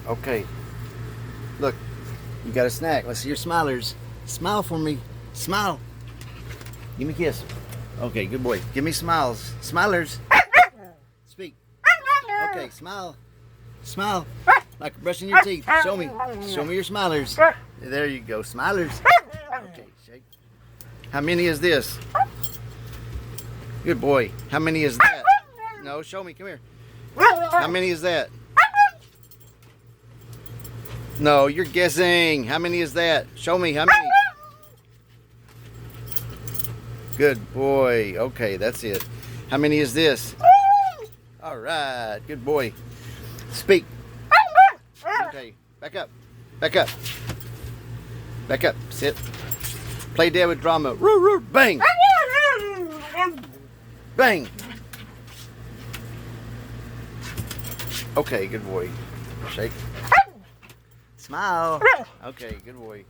Okay. Look, you got a snack. Let's see your smilers. Smile for me. Smile. Give me a kiss. Okay, good boy. Give me smiles. Smilers. Speak. Okay, smile. Smile. Like brushing your teeth. Show me. Show me your smilers. There you go. Smilers. Okay, shake. How many is this? Good boy. How many is that? No, show me. Come here. How many is that? No, you're guessing. How many is that? Show me. How many? Good boy. Okay, that's it. How many is this? All right. Good boy. Speak. Okay. Back up. Back up. Back up. Sit. Play dead with drama. Roo, roo. Bang. Bang. Okay, good boy. Shake. Smile. Okay, good boy.